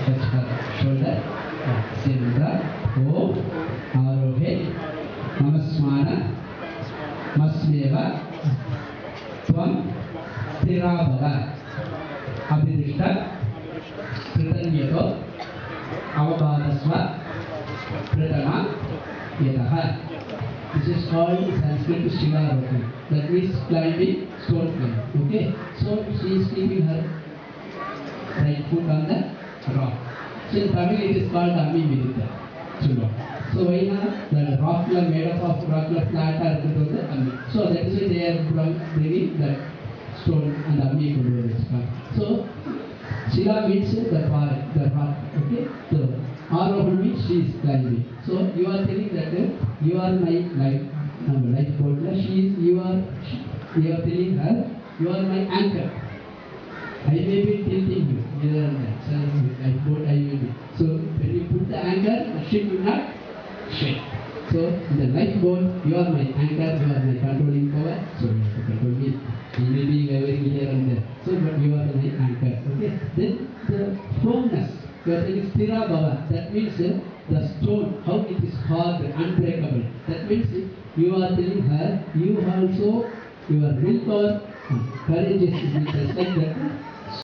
touch her shoulder. Sindra, Om, Arohe, Namasmana, Masmeva, Tvam, Tirabhava, Abhidishta, Pritanyato, Avabhadasva, Pratama, Yataha. This is called Sanskrit Shilaroti. That means climbing, stone climb. Okay? So she is keeping her right foot on the rock. So in Tamil it is called Ammi Vidita. So why not? The rock made up of rock flat are Ammi. So that is why they are bringing that stone and Ammi Kudu. So Shila means the rock. Okay? So Arohan means she is climbing. So you are telling that you are my lifeboat. You are telling her you are my anchor. I may be tilting you. Lifeboat I will be. So when you put the anchor, the ship will not shake. So in the lifeboat, you are my anchor. You are my controlling power. So you have to control me. You may be very here and there. So but you are my anchor. Okay. Then the firmness. You are telling Stira Bhava. That means the stone, how it is hard, unbreakable. That means you are telling her, you also, your willpower, courage is just like that.